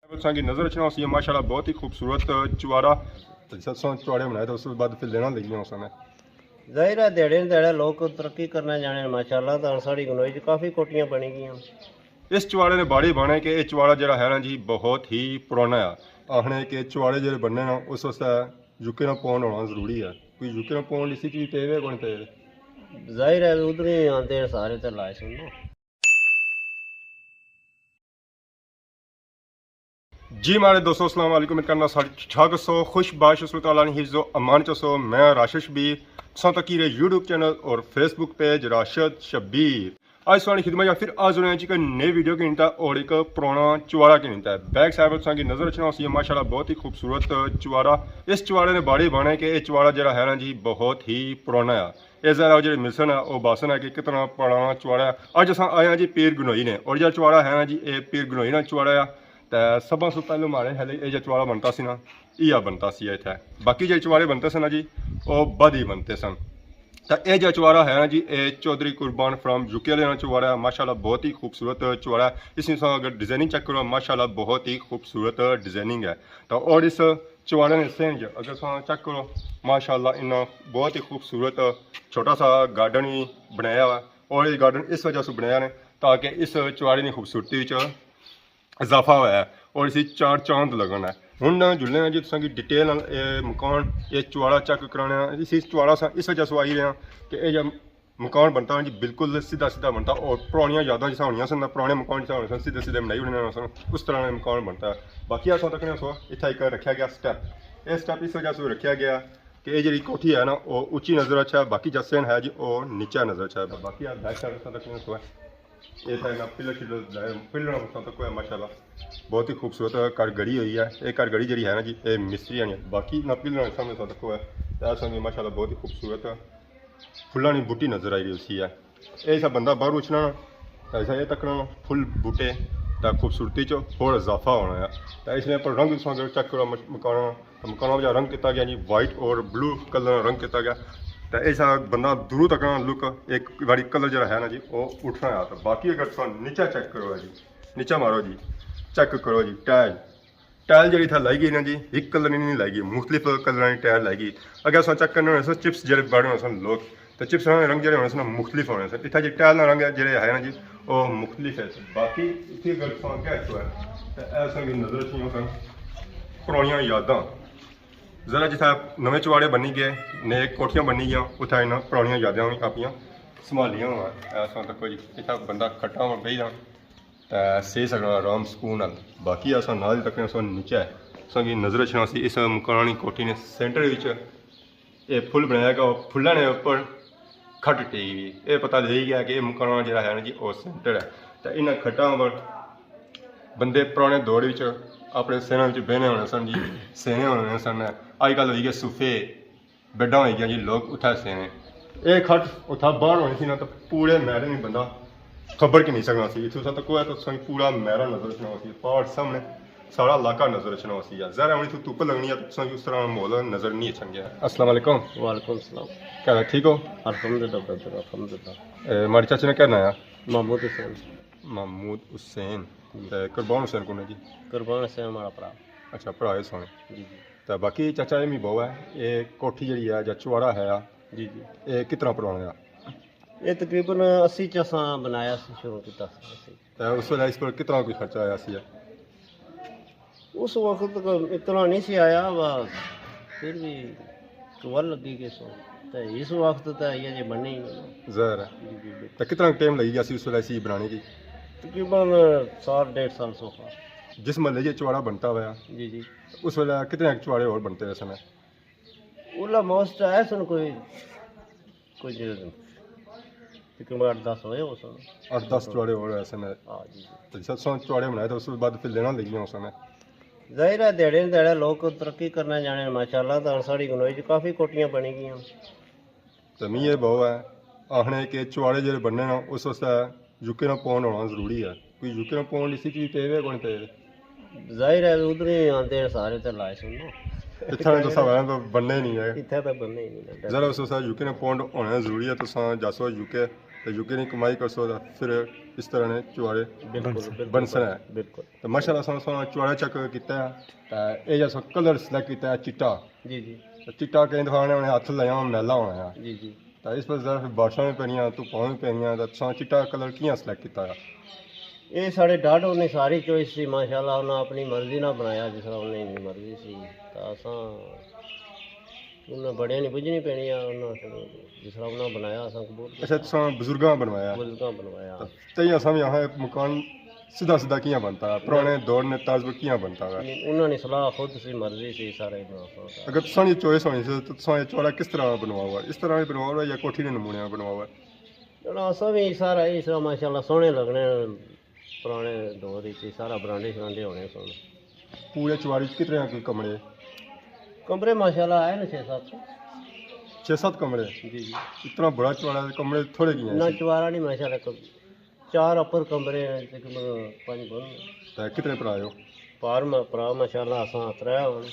की नज़र रचना सी माशाल्लाह बहुत ही खूबसूरत चुवारा चुवाड़े बनाए तो उस बाद फिर लेना लगी उसने जाहिर है देड़े देड़े लोग तरक्की करना जाने माशाल्लाह तो साड़ी गनोई च काफ़ी कोटियां बनी गई। इस चुवाड़े ने बाड़ी बने कि यह चुवाड़ा जरा है ना जी बहुत ही पुराना है। आखने कि चुवाड़े जो बनने ना उस वास्ते यूके ना पौंड होना जरूरी है। कोई यूके ना पौंड इसी चीज़ पे कौन पे जाहिर है उधर ही आते सारे तो लाए सुनो। जी मारे दोस्तों अस्सलाम वालेकुम करना छाग सो खुश बाश ताला हिफ्ज़ो अमान चसो मैं राशिश भी तकीर यूट्यूब चैनल और फेसबुक पेज राशिद शब्बीर आज सारी खिदमत या फिर आज होने एक नई वीडियो की नीता और एक पुराना चुवारा की नीता है। बैक साइड की नज़र रचना सी माशाल्लाह बहुत ही खूबसूरत चुवारा। इस चुवारे ने बाड़ी बने कि यह चुवारा जरा है ना जी बहुत ही पुराना है। ये जरा जो मिसन है वह बासन है कि कितना पुराना चुवारा है। अज अस आए हैं जी पीर गनोई ने और जो चुवारा है ना जी ये पीर गनोई ना चुवारा है। तो सब तो पहले मारे हले ये चुवाड़ा बनता सी ना यह बनता सी इतने बाकी जो चुवाड़े बनते सन ना जी वो बद ही बनते सन। तो यह जो चुवाड़ा है ना जी ये चौधरी कुर्बान फ्राम यूके वाले चुवाड़ा है माशाल्लाह बहुत ही खूबसूरत चुवाड़ा है। इसमें अगर डिजाइनिंग चेक करो माशाल्लाह बहुत ही खूबसूरत डिजाइनिंग है। तो और इस चुवाड़े ने सेंज अगर चेक करो माशाल्लाह इन्ना बहुत ही खूबसूरत छोटा सा गार्डन ही बनाया हुआ और ये गार्डन इस वजह से बनाया ने ताकि इस चुवाड़े की खूबसूरती इजाफा हुआ है और इसी चार चांद लगना है। हूँ जुलने जी तुम डिटेल मकान ये चुवाड़ा चेक कराना इसी चुवाड़ा इस वजह से आई रहे हैं कि यह जब मकान बनता है जी बिल्कुल सीधा सीधा बनता और पुरानियां यादा जिस होनी सन पुराने मकान जिस होने सन सीधे सीधे बनाई होने सन उस तरह का मकान बनता है। बाकी अस तक सो इतना एक रखा गया स्टैप ये स्टैप इस वजह से रखा गया कि ये जी कोठी है ना वो उच्ची नज़र अच्छा है बाकी जैसे है जी वो नीचा नज़र अच्छा है। बाकी बैक साइड तक सो है ये पिलर पिलर तक है माशाल्लाह बहुत ही खूबसूरत कारीगरी हुई है। ये कारीगरी जी है ना जी ये मिस्त्री है बाकी ना पिलर सामने तक है संगे माशाल्लाह बहुत ही खूबसूरत फुल्लां की बूटी नज़र आई रही उसी है। ये सब बंदा बाहर उछना ऐसा ये तकना फुल बूटे तो खूबसूरती चो और इजाफा होना है। तो इसलिए पर रंग चेक करो मकान मकानों का रंग किया गया जी वाइट और ब्लू कलर रंग किया गया। तो ऐसा बंदा दूरों तक लुक एक बारी कलर जरा है ना जी वो उठना है। तो बाकी अगर तुम नीचा चेक करो जी नीचा मारो जी चेक करो जी टाइल टाइल जी इतना लाई गई ना जी एक कलर नहीं लाई गई मुख्तलिफ कलर की टाइल लाई गई। अगर अस चेक करने होने चिप्स जो बड़े होने सन लोग तो चिप्स रंग जो होने सन मुख्तलिफ होने सन इतना जी टाइल रंग जो है ना जी वो मुख्तलिफ है। बाकी इतनी अगर क्या तो ऐसा नजर रखी सन पुरानियां यादां जरा जितना नवे चुवाड़े बनी गए नए कोठियां बनी गई उतना इन्हें पुरानियां यादां अपनियां संभालियां हुआ ऐसा तक कोई इतना बंदा खट्टा हो बही जाए तो सही सकना आराम सुकून नाल। बाकी अस नाल तक नीचे संगी नज़र रखना सी इस मकान की कोठी ने सेंटर ये फुल बनाया गया फुल्लों ने उपर खट टेकी हुई ये पता लग गया कि मकान जो है ना जी वो सेंटर है। तो इन्हें खट्टा पर बंदे पुराने दौर अपने सेना बहने होने सन जी सेने होने सन अजकल हो गए सोफे बेडा हो गया जी लोग उत्थे सेने ये खट उथा बाहर होनी सी ना तो पूरे मैरे नहीं बंदा खबर की नहीं सकना सी इतों तक है तो पूरा मैरा नजर रखना सी पहाड़ सामने सारा इलाका नजर रखना सी जहर होनी तो धुप लगनी है तो उस तरह माहौल नजर नहीं अच्छा गया। अस्सलाम वालेकुम। वालेकुम सलाम। क्या ठीक हो? अल्हम्दुलिल्लाह। हमारे चाचे ने क्या नाया? महमूद हुसैन। महमूद हुसैन कुर्बान हुसैन कौन है जी? कुर्बान हुसैन हमारा भरा। अच्छा भरा है सोने जी जी। तो बाकी चाचा ये बहु है ये कोठी जी है या चुवाड़ा है जी जी ये कितना पुराना है? ये तकरीबन 80 च असां बनाया शुरू किया। तो उस वेले इस पर कितना कोई खर्चा आया सी? उस वक्त इतना नहीं सी आया फिर भी कवल लगी के सो तो इस वक्त तो ये जी बनी जहर है। तो कितना टाइम लगी गया उस वेले इसी बनाने की? तकरीबन 1.5 साल सोफा। जिस महल ये चुवाड़ा बनता हुआ जी जी उस वेले कितने चुवाड़े और बनते हैं समय? ओला मोस्ट आया सन कोई कुछ तकरीबन 8-10 हुए उस समय 8-10 चुवाड़े और ऐसे में। हाँ जी तो 700 चुवाड़े बनाए तो उस बाद फिर लेना लगी उस समय। जाहिर है देड़े देड़े लोग तरक्की करना जाने माशाल्लाह तो साड़ी गनोई च काफ़ी कोटियां बनी गई। तो मी ये बहु है आखने के चुवाड़े जो बनने ना उस वास्ते यूके ना पौंड होना जरूरी है। कोई यूके ना पौंड इसी चीज़ पे कौन पे जाहिर है उधर ही आते सारे तो लाए सुनो इतना तो सब तो बनने नहीं है इतना तो बनने ही नहीं। जरा उस वास्ते यूके ना पौंड होना जरूरी है। तो जासो यूके तो यूके नहीं कमाई कर सो फिर इस तरह ने चुआड़े बिल्कुल बन सना है। बिल्कुल तो माशाल्लाह सोना चुआड़ा चक किया तो ये जैसा कलर सिलेक्ट किया चिट्टा जी जी तो चिट्टा कहीं दिखाने उन्हें हथ लाया मैला होना है जी जी। तो इस पर फिर बारिशां भी पैनियां धुप्पां भी पैनियां तो तुसां चिट्टा कलर कि'यां सिलेक्ट किया? ये साढ़े डाडो ने सारी चॉइस सी माशाल्लाह उन्हें अपनी मर्जी ना बनाया जिस तरह उन्हें इन्नी मर्जी सी तो असां उन्हें बड़े नहीं बुझनी पैनी जिस तरह उन्हें बनाया असां कबूल अच्छा तुसां बुजुर्गां बनवाया बुजुर्गां बनवाया तई असां भी यहाँ मकान सीधा सीधा कि'यां बनता है पुराने दौर ने तर्ज पर कि'यां बनता है? उन्होंने सलाह खुद सी मर्जी सी सारे अगर तुसां दी चॉइस होनी सी तो तुसां ये चौड़ा किस तरह बनवाया हुआ इस तरह भी बनवाया हुआ या कोठी के नमूने बनवाया हुआ? असां भी सारा इस तरह माशाल्लाह सोहने लगने पुराने दौर ही सारा बरांडे शरांडे होने सोने पूरे चुआड़ी कितने के कमरे? कमरे माशाल्लाह आए ना 6-7 6-7 कमरे? जी जी। इतना बड़ा चुआड़ा कमरे थोड़े की ना हैं? चुवारा नहीं माशाल्लाह 4 अपर कमरे हैं तकरीबन 5 बन तो कितने भरा हो? पार में भरा माशाल्लाह असां 3 होन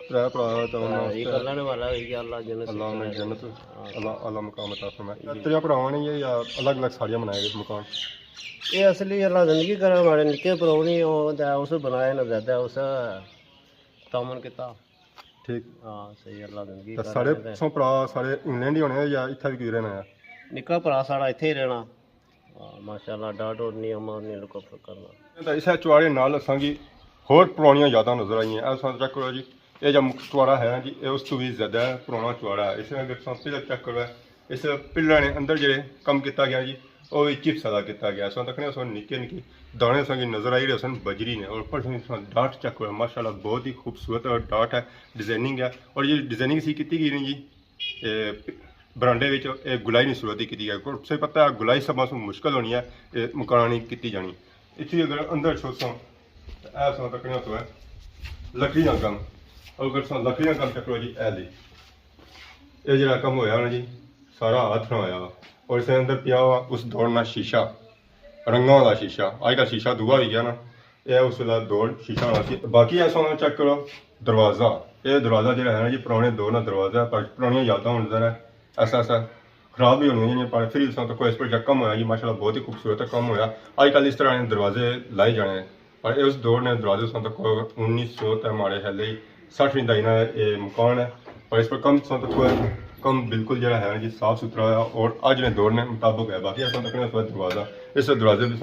त्रै भरा तो एक अल्लाह ने वाला है अल्लाह जन्नत अल्लाह ने जन्नत अल्लाह अल्लाह मकाम अता फरमाए। त्रै भरावां ने ये या अलग अलग साड़ियाँ बनाए गए मकान? ये असली अल्लाह जिंदगी करे हमारे निके परौनी उस बनाए ना ज्यादा उस तामन किता ठीक। हाँ सही अल्लाह जिंदगी तो साढ़े सौ भरा सारे इंग्लैंड ही होने हैं या इत्थै भी कोई रहना है? निका भरा साढ़ा इत्थे ही रहना माशाल्लाह डाडो नहीं अमर नहीं लुक करना। तो इस चुआड़े नाल असांगी होर पुरानियां यादां नजर आईयां। असां चेक करो जी ये जो चुआड़ा है जी ये उस तो भी ज़्यादा पुराना चुआड़ा है। इस अगर तुम पिलर चेक करो इस पिलर ने अंदर जो कम किया गया जी वो भी चिप्स अदा किया गया। अस तकने निक्के निक्के दाने असेंगी नजर आई रहे सन बजरी ने और ऊपर डाट चेक करो माशाल्लाह बहुत ही खूबसूरत और डाट है डिजाइनिंग है। और ये डिजाइनिंग सी की गई नहीं जी बरांडे में गुलाई नहीं सूरत की गई से पता है गुलाई सब मुश्किल होनी है मकान की जानी। इतनी अगर अंदर सोचो तो तकने तो है लकड़ी का कम और अगर लकड़ी का कम चक्रो जी ये जो कम होया ना जी सारा हाथ ना होया और इसके अंदर पिया हुआ उस दौड़ ना शीशा रंगा वाला शीशा अजकल शीशा दूआ हो गया ना यह उस वेला दौड़ शीशा होना सी। बाकी ऐसा चेक करो दरवाज़ा ये दरवाज़ा जो है ना जी पुराने दौर ना दरवाज़ा पर पुरानियां यादां होने है ऐसा ऐसा खराब भी होनी है पर फिर इस तो इस पर कम होया जी माशाल्लाह बहुत ही खूबसूरत कम होया। अजकल इस तरह दरवाजे लाए जाने और उस दौर ने दरवाजे तक 1900 तक हमारे हाले 60 इंच का ये मकान है और इस पर कम कम बिल्कुल जो है जी साफ सुथरा है और अज ने दौर ने मुताबिक है। बाकी अस तकने दरवाज़ा इस दरवाजे भी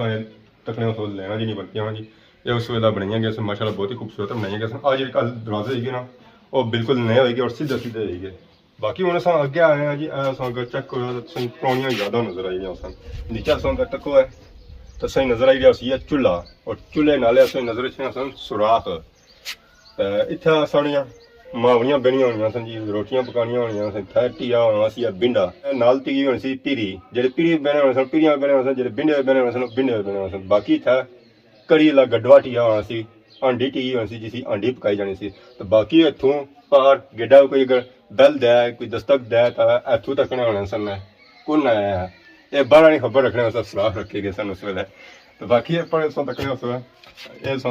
तकने लेना जी नहीं बनती जी ये उस वेला बनाई गई माशाल्लाह बहुत ही खूबसूरत बनाई गई। अज कल दरवाजे है ना वो बिल्कुल नए होएगी और सीधे सीधे होएगी। बाकी हम अस अगे आए हैं जी अगर चेक करो तो पुरानियां यादां नजर आई सन नीचे अस तको है तो सही नजर आई रहा है चूल्हा और चूल्हे नाले नजर सन सुराख इतना साड़ियां मावड़ियां बनिया होनी सन जी रोटियां पकानियां होनी सन थैटिया होना सी बिंडा नाल तीगी होनी सी पीरी जेडे पीरी बने होने सन पीरियां बने होने सन जेडे बिंडे बने होने सन बिंडे बने होने सन। बाकी था कड़ी ला गडवा टिया होना सी आंडी टी होनी सी जिसी आंडी पकाई जानी सी। तो बाकी इत्थों पार गेडा कोई अगर दल दे कोई दस्तक दे तो इत्थों तकने होने सन कुन आया है ये बाहर नहीं खबर रखने सुराख रखे गए सन उस वेले। तो बाकी पर तकने ये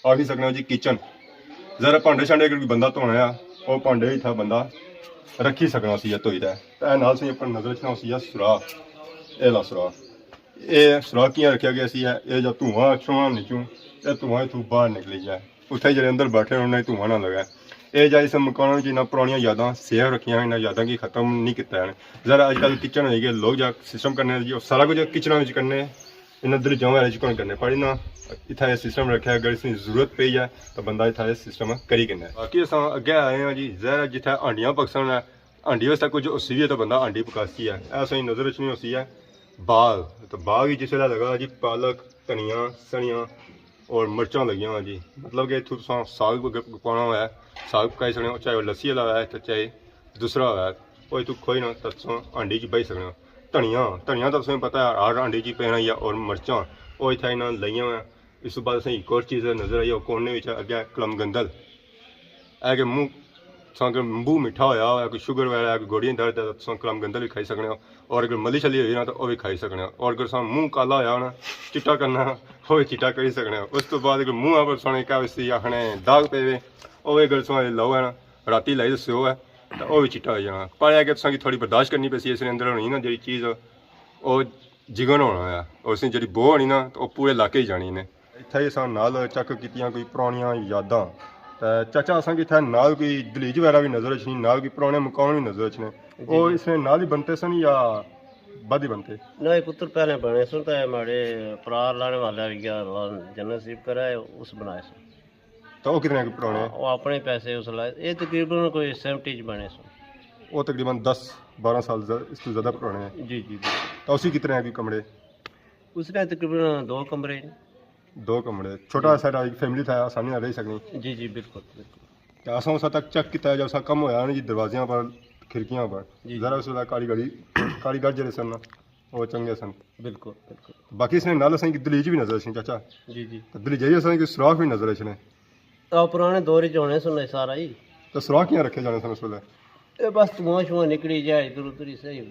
आखी सकने जी किचन जरा भांडे शांडे अगर बंदा धोना है वो भांडे ही था बंदा रखी सकना सी धोई दा नाल से अपन नजर रखना सी सुराख ये ला सुराख ये सुराख कियां रखा गया सी ये जो धुआं छुआ नीचों ये धुआं इतों बाहर निकली जाए उत्थे जो अंदर बैठे उन्हें धुआं ना लगे। ये जा इस मकान में इन्ना पुरानियां यादां सेव रखियां इन्ना यादां की खत्म नहीं किया जरा अजकल किचन हो गए लोग जा सिस्टम करने जी सारा कुछ किचन में करने इन्हें इधर जमा चिकन करने पर इन्ना इतना यह सिस्टम रखा अगर इसकी जरूरत पई है तो बंदा इतना यह सिस्टम करी करना। बाकी अस अगे आए हैं जी जहर जिथे आंडियां पकसन है आंडी वास्ते कुछ उसी है तो बंदा आंडी पकासी है ऐसा नजर रचनी उसी है बाग तो बाग ही जिस वे लगा जी पालक धनिया सनिया और मिर्चा लगिया हुआ जी मतलब कि इतों साग पकाना हुआ है साग पकाई सकते हो चाहे लस्सी वाला है तो चाहे दूसरा है वो इतों खोई ना तो आंडी च बही सकते हो। धनिया धनिया तो तुम्हें पता है हर आंडी च पैना ही और मिर्चा वो इतना इन्हें लिया हुआ इस बाद असें एक और चीज़ नजर आई कोने अगे कलमगंदल है कि मूँह अगर मूँह मिठा होया हो कोई शुगर वगैरह कोई गोड़ियां दर्द है तो कलमगंदल भी खाई सकते हो और अगर मली छली हुई ना तो वह भी खाई सकते हो और अगर मूँह काला होया ना चिट्टा करना वो भी चिट्टा करी सकते हो। उस तो बाद अगर मूँह पर सोने क्या आखने दाग पे वो अगर लो है ना राती लाई दस्यो है तो वह भी चिट्टा हो जाना पर है कि थोड़ी बर्दाश्त करनी पैसी इसके अंदर होनी ना जी चीज़ ਉਹ ਜਿਗਨ ਹੋਣਾ ਆ ਉਸ ਦੀ ਜਿਹੜੀ ਬੋਹ ਹੋਣੀ ਨਾ ਉਹ ਪੂਰੇ ਇਲਾਕੇ ਹੀ ਜਾਣੀ ਨੇ। ਇੱਥੇ ਹੀ ਅਸਾਂ ਨਾਲ ਚੈੱਕ ਕੀਤੀਆਂ ਕੋਈ ਪੁਰਾਣੀਆਂ ਯਾਦਾਂ ਤੇ ਚਾਚਾ असांखे इत्थै नाल कोई दलीज वगैरह भी नज़र अचनी नाल कोई पुराने मकान भी नज़र अचने वो इसमें नाल ही बनते सन या बाद ही बनते? नहीं पुत्र पहले बने सुन तो हमारे परार लाने वाला भी गया जन्नत नसीब कराए उस बनाए सुन। तो वो कितने पुराने? वो अपने पैसे उस लाए ये तकरीबन कोई 70 बने सुन। वो तकरीबन 10-12 साल इससे ज़्यादा पुराने हैं। जी जी जी। तो उसी कितने हैं कमरे? उसने तकरीबन 2 कमरे। 2 कमरे छोटा सा एक फैमिली था आसानी ना रह सकनी। जी जी बिल्कुल बिल्कुल। असा उस तक चेक किया जब कम होया ना जी दरवाज़ियां पर खिड़कियां पर जरा उस वेला कारीगर जेह्ड़े सन वो चंगे सन। बिल्कुल बिल्कुल। बाकी इसने नाल असें दलीज भी नज़र अचनी चाचा। जी जी। तो दलीज असें कोई सुराख भी नज़र अचने। तो पुराने दौर च होने सुनने सारा ही। तो सुराख कियां रखे जाने सन उस वेले? ये बस धुआं शुआं निकली जाए इधर उधर ही सही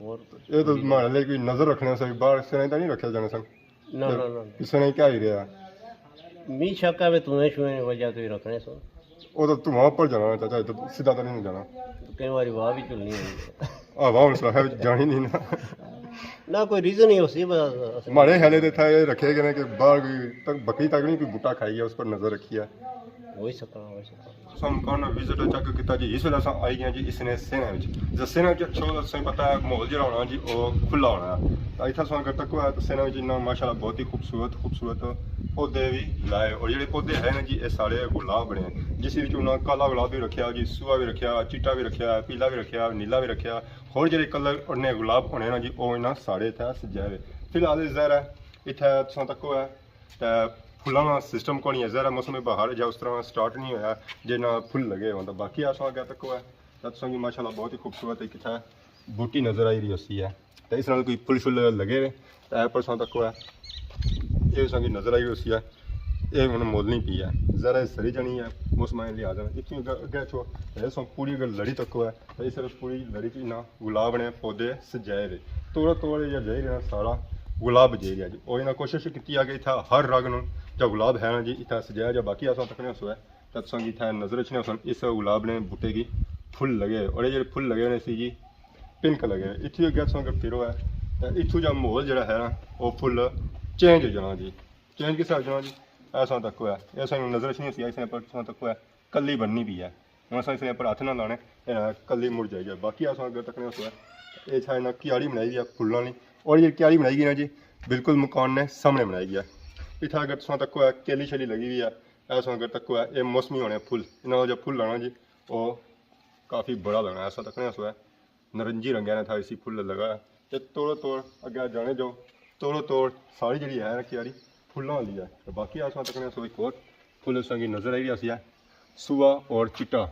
और ये तो हमारे लिए कोई नज़र रखने से बाहर से नहीं रखे जाने सन। ना ना ना किसी ने क्या ही रहा मी शक है धुएं शुएं की वजह तो ही रखने सुन। वो तो धुआं ऊपर जाना चाचा तो सीधा तो नहीं जाना। तो कई बार वाह भी चलनी है हवा हूँ सुराख जानी नहीं ना ना कोई रीजन ही उसी बस हमारे ख्याल था ये रखे गए कि बाहर कोई बकरी तक नहीं कोई बूटा खाई है उस पर नज़र रखी है। वही सकता वही सकता मकान विजिट चेक किया जी इस वेले आई गए जी इसने सेना जो सेना अच्छा पता है माहौल जो होना जी वो खुला होना है। तो इतना अस अगर तक है तो सेना इन्ना माशाल्लाह बहुत ही खूबसूरत पौधे भी लाए और जो पौधे है ना जी ये सारे गुलाब बने जिस उन्होंने काला गुलाब भी रखा जी सूआ भी रखा चिट्टा भी रखा पीला भी रखा नीला भी रखा होर जो कलर उन्हें गुलाब होने ना जी वो इन्ना सारे इतना सजाए फिलहाल जहर है इतना तुम तक है तो फुलों का सिस्टम को नहीं है जरा मौसम बहार या उस तरह स्टार्ट नहीं होया जे ना फुल लगे हों बाकी आसों अगर तक है तो माशाल्लाह बहुत ही खूबसूरत एक इतना बूटी नज़र आई रही उसी है तो इस नाल कोई फुल शुल लगे तो पर सौ तक है ये संगी नज़र आई उसी है ये उन्हें मोल नहीं पी है जरा सरी जानी है मौसम लिहाज इतनी अगे छो सौ पूरी अगर लड़ी तक है तो इस पूरी लड़ी च ना गुलाब ने पौधे सजाए थे तोड़े या जाई रहा सारा गुलाब जे रहा जी और इन्हें कोशिश की है कि इतना हर रंग न जो गुलाब है ना जी इतना सजाया जो बाकी अस तकने सो है तब संग इतना नज़र रचने सन इस गुलाब ने बूटे की फुल लगे और ये फुल लगे ने सी जी पिंक लगे इतनी अगर सो अगर फिरो है तो इतों जो माहौल जो है ना वो फुल चेंज हो जाना जी चेंज किस तरह जाना जी ऐसा तक है ये सू नज़र रचनी सी इसने पर तक है कली बननी भी है हम अस इसने पर हथ ना लाने कली मुड़ जाएगी बाकी अस अगर तकने सो है ये छा क्यारी बनाई गई है फुलों की और ये क्यारी बनाई गई ना जी बिल्कुल मकान ने सामने बनाई गई है इतना अगर तुम तक है केली शली लगी हुई है ऐसा अगर तक है ये मौसमी होने फुल इन्होंने जो फुल लाना जी वो काफ़ी बड़ा लगना ऐसा तकने सो है नारंगी रंग ने था इसी फुल लगा है तो तोड़ अगर जाने जो तोड़ सारी जी है ना क्यारी फुलों वाली है तो बाकी आसमान तकने सो एक और फुल उस की नज़र आई रही है सुआ और चिट्टा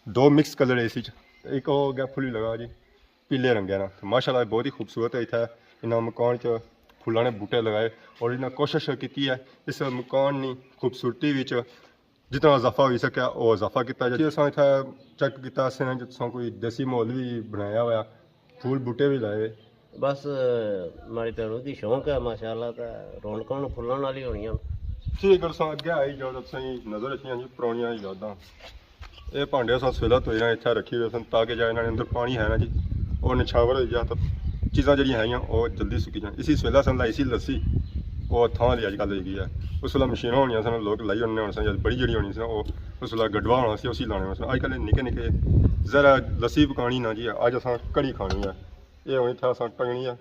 2 मिक्स कलर है इसी एक वो अगर फुल लगा जी पीले रंग ना तो माशाल्लाह बहुत ही खूबसूरत है इतना इन्होंने मकान च फुलों ने बूटे लगाए और इन्हें कोशिश की है इस मकान की खूबसूरती जितना इजाफा हो सके वो इजाफा किया जाए अस इतना चेक किया जितना कोई देसी माहौल भी बनाया हुआ फूल बूटे भी लाए बस हमारी भैनों की शौक है माशाल्लाह तो रौनकों फुलों वाली होनी ठीक अगर अगे आई जाओ तो सही नज़र रखियाँ जी पुरानियां यादां ये भांडे सवेला तो इतना रखी हुए सन ताकि जो इन्होंने अंदर पानी है ना जी और निछावर हो जाए तो चीज़ा जी है वो जल्दी सुकी जाए इसी सवेला सन लाई सी लस्सी वो थां की अजकल गई है उस वेला मशीन होनी सन लोग लाई होने होने सन बड़ी जड़ी होनी सन उस वेला गडवा होना सी उसी लाने सन अजकल निक्के निक्के जरा लस्सी पकानी ना जी अज अस कड़ी खानी है ये हूँ इतना अस टंगनी है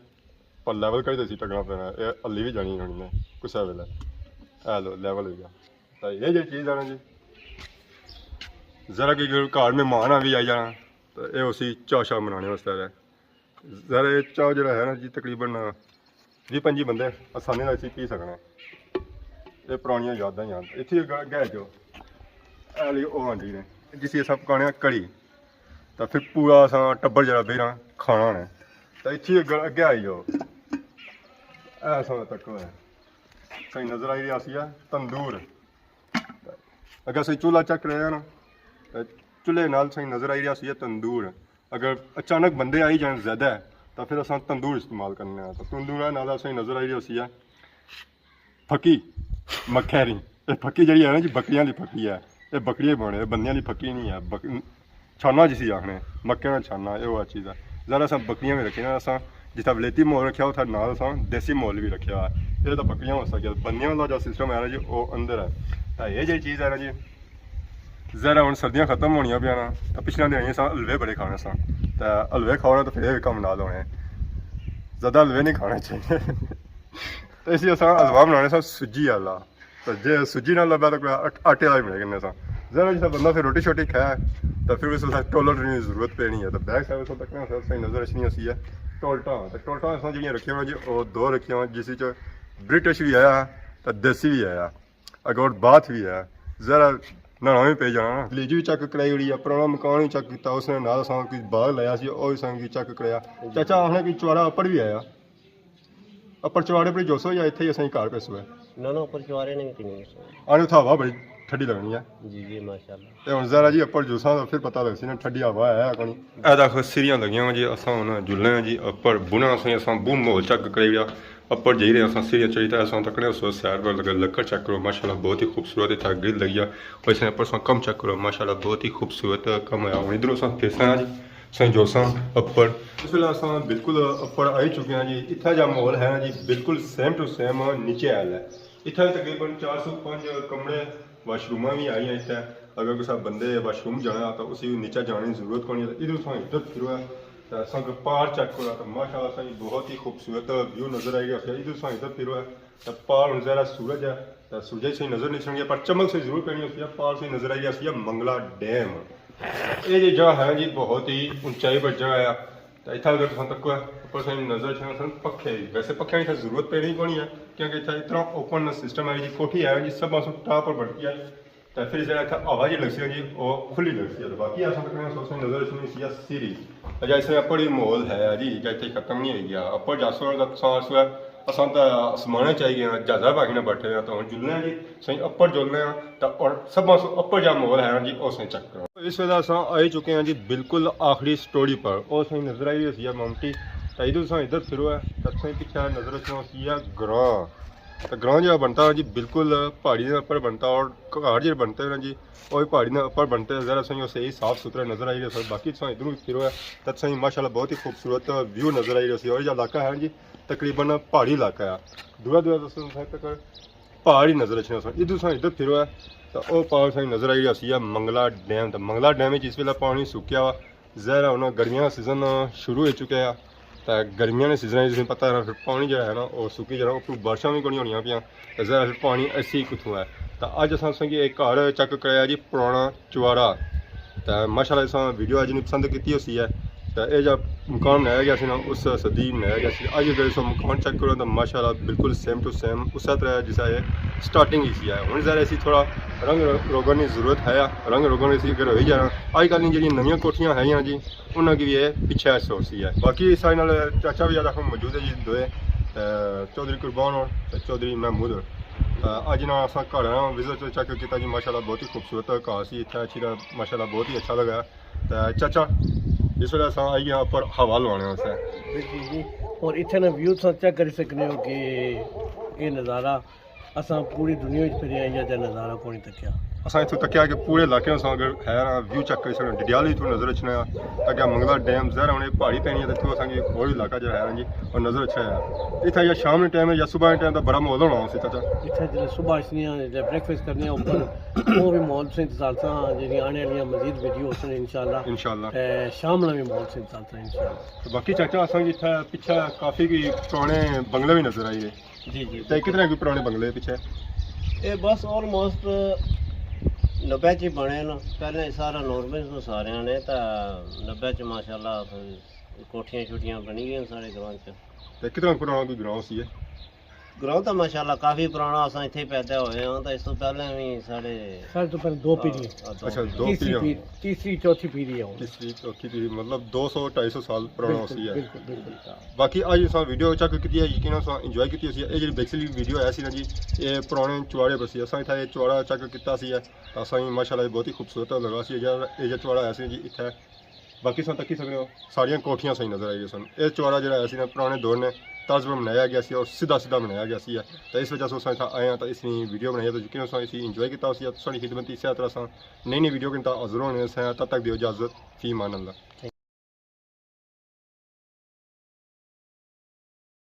पर लैवल कड़ी तो टंगना पैना ये हल्ली भी जानी होनी ने कुछ वेले है लो लैवल हो गया तो ये जी चीज़ है ना जी जरा कि घर मेहमान आ भी आई जाना तो ये उसी चाह शाह मनाने वास्ते जरा ये चाह जो है ना जी तकरीबन 20-25 बंदे आसानी से पी सकना ये पुरानियां यादां याद इतनी अगे जो हाली वो आंटी ने जिसी अस पकाने कड़ी तो फिर पूरा अस टब्बर जरा बेरा खाना ने तो इतनी अगे आई जाओ ऐसा तक है सही नज़र आई रही है तंदूर अगर सही चूल्हा चक रहे हैं ना चूल्हे नाल सही नज़र आई रही है तंदूर अगर अचानक बंदे आई जाए ज़्यादा है तो फिर अस तंदूर इस्तेमाल करने तो तंदूर नाल सही नज़र आई रही है फकी मखैरी ये फकी जी है ना जी बकरियां की फकी है ये बकरियां बने बंदियां की फकी नहीं है छाना जिसी आखने मक्के का छाना ये वो चीज़ है ज़रा अस बकरियां भी रखी ना अस जितना वलेती माहौल रखा उतना नाल असां देसी माहौल भी रखा है। ये तो पक्कियां हो सकिया बनिया का जो सिस्टम है ना जी वो अंदर है। तो ये जी चीज़ है ना जी जरा हम सर्दियाँ खत्म होनिया पे ना तो पिछले दिन अस हलवे बड़े खाने सा तो हलवे खाओ ना तो फिर भी कम नाल होने ज़्यादा हलवे नहीं खाने चाहिए तो इसलिए अस हलवा बनाने सा सूजी वाला तो जे सूजी ना लभा तो आटे वाला ही बने करने सा जरा जिस बंदा फिर रोटी शोटी खाए तो फिर उस टोलर की जरूरत पैनी है तो बैक साइड तक सही नजर अच्छी सी है टोल्टा तो टोल्टा अस जी रखिया जी वो दो रखिया जिस ब्रिटिश भी आया तो देसी भी आया अगोट बाथ भी है जरा नहाना भी पे जाना ना लीजी भी चेक कराई उड़ी है पुराना मकान भी चेक किया उसने नाल असां कोई बाग लाया सी वो भी असां चेक कराया चाचा आखने कि चौड़ा अपर भी आया अपर चौड़े पर जोसो या इत्थे ही असां घर पैसो है ना ना ऊपर चुआरे नहीं तीन आने उत्थे हवा बड़ी ठंडी लगनी है जी जी माशाल्लाह ते हुण जरा जी अपर जोसा तो फिर पता लग सी ना ठंडी हवा है कोनी ए देखो सिरियां लगियां जी असां हुण जुलने जी अपर बुना असां बून माहौल चेक कराई अपर जाई रहे असां सिरियां चाहिए असां तकने सो सैर पर लगा लक्कड़ चेक करो माशाल्लाह बहुत ही खूबसूरत इतना ग्रिल लगी है वैसे पर असां कम चेक करो माशाल्लाह बहुत ही खूबसूरत कम है हुण इधर असां फिरसा जी सही जोसा अपर इस वेले असां बिल्कुल अपर आई चुके हैं जी इतना जो माहौल है ना जी बिल्कुल सेम टू सेम नीचे आयल है इतना तकरीबन 405 कमरे वाशरूम भी आई हैं इतने अगर किसी बंदे वाशरूम जाना तो उसी नीचे जाने की जरूरत नहीं है इधर अस इधर फिरो है तो अस पहाड़ चेक करो तो माशाल्लाह अस बहुत ही खूबसूरत व्यू नजर आई गया इधर अस इधर फिरो है तो पहाड़ जरा सूरज है तो सूरज सही नजर नहीं सुनिए पर चमक से जरूर पैनी होती है पहाड़ सही नजर आई गया मंगला डैम ये जी जगह है जी बहुत ही ऊंचाई पर जगह है तो इतना अगर तुम तक ऊपर से नजर सन पखे वैसे पखे की जरूरत पैनी को नहीं है क्योंकि इतना इतना ओपन सिस्टम है जी कोठी है जी सब पासों टाप पर बढ़ती है तो फिर जो इतना हवा जी लगती है जी वो खुली लगती है तो बाकी अस सोचते नजर सुनी सी सीरी अजा इसमें अपर ही माहौल है जी इतने खत्म नहीं हो गया अपर जासो असां तो आसमाने चाहिए जहाजा बाकी ने बैठे हैं तो हम जुलने जी सही अपर जुलने तो और सब अपर जो माहौल है जी वो सही चेक करो इस वेले अस आई चुके हैं जी बिल्कुल आखिरी स्टोरी पर वो सही नजर आई रही है ममटी तो इधर अस इधर फिरो है तो सही पीछे नजर रखी है ग्रां तो ग्रां जो बनता है जी बिल्कुल पहाड़ी के ऊपर बनता है और घर जो बनते हैं जी वो भी पहाड़ी के ऊपर बनते हैं जरा सही सही साफ सुथरा नजर आई रही है बाकी इधर फिरो है तो सही माशाल्लाह बहुत ही खूबसूरत व्यू नजर आई रही है और जो इलाका है जी तकरीबन पहाड़ी इलाका है दूरा दूरा तक पहाड़ ही नजर अच्छे इधर इधर फिरो है तो वह पहाड़ सही नजर आई रही है मंगला डैम तो मंगला डैम इस वेले पानी सुक्या वा जहरा उन्हें गर्मियों का सीजन शुरू हो चुका है तो गर्मियों के सीजन जिसमें पता है फिर पानी जो है ना वो सुकी जाना उपर बारिशा भी कोई होनी पियाँ तो जहरा फिर पानी ऐसे ही कुथों है तो अज असें एक घर चेक कराया जी पुराना चुआरा तो माशाल्लाह अस वीडियो अज नहीं पसंद की होती है तो यह जो मकान बनाया गया ना उस सदी बनाया गया अज अगर इस मकान चेक करो तो माशाल्लाह बिल्कुल सेम टू सेम उस तरह जिसा ये स्टार्टिंग ही है हूँ जरा इसी थोड़ा रंग रोगन की जरूरत है रंग रोगन इसी अगर हो ही जाना अजकल जी नवी कोठियाँ है जी उन्होंने की भी ये पिछे सोची है बाकी सारे नाल चाचा भी ज़्यादा मौजूद है जी दोए चौधरी कुरबान और चौधरी महमूद अज ना अस घर विजिट चेक किया जी माशाल्लाह बहुत ही खूबसूरत घाह से इतना अच्छी माशाल्लाह बहुत ही अच्छा लगा तो चाचा इस वेले अस आई गए पर हवा लवाने वास्ते जी और इतने ना व्यू चेक कर सकते हो कि ये नज़ारा असा पूरी दुनिया फिर या नज़ारा को नहीं तकिया अस इतों तकिया कि पूरे इलाके में अगर है ना व्यू चेक कर सकते डिडियाली इतों नजर अच्छा है अगर मंगला डैम जहरा उन्हें पहाड़ी पैनी है तो इतों असा और इलाका जो है ना जी और नजर अच्छा है इतना या शाम के टाइम है या सुबह के टाइम का बड़ा माहौल होना उसे चाचा इतना जो सुबह ब्रेकफास्ट करने ऊपर वो भी माहौल से इंतजार था जी आने वाली मजीद वीडियो इंशाल्लाह शाम वाला भी माहौल से इंतजार था इंशाल्लाह बाकी चाचा असा इतना पीछे काफ़ी पुराने बंगले भी नजर आई है जी जी तो कितने कोई पुराने बंगले पीछे ये बस ऑलमोस्ट 90 च बने ना पहले सारा नॉर्मल तो सारे ने तो 90 च माशाल्लाह कोठियां छुट्टियां बनी गई सारे ग्रां च तो कितना पुराना कोई ग्रां सी है ग्रां तो माशाल्लाह काफ़ी पुराना अस इत्थे पैदा होए हां तो इस तो पहले भी साढ़े तो पहले दो पीढ़ी अच्छा दो पीढ़ी तीसरी चौथी पीढ़ी है तीसरी चौथी पीढ़ी मतलब 200-250 साल पुराना सी है बिल्कुल बिल्कुल बाकी अज अस वीडियो चेक की है यकीन इंजॉय की ये जी बेसिकली वीडियो है ना जी ये पुराने चुआड़े पर अस इतना चुआड़ा चेक किया असा माशाल्लाह बहुत ही खूबसूरत लगा सी ये चुआड़ा है जी इतना बाकी अस तकी सकते हो सारिया कोठियां सही नजर आई सन ये चुआड़ा जो है पुराने दौर ने तर्ज पर बनाया गया और सीधा सीधा बनाया गया तो इस वजह से अस आए हैं तो इसकी वीडियो बनाई तो यकीन इसी इंजॉय किया सारी खिदमत इस तरह नई नई वीडियो के हाजिर होने तब तक दियो इजाजत फी मान अल्लाह।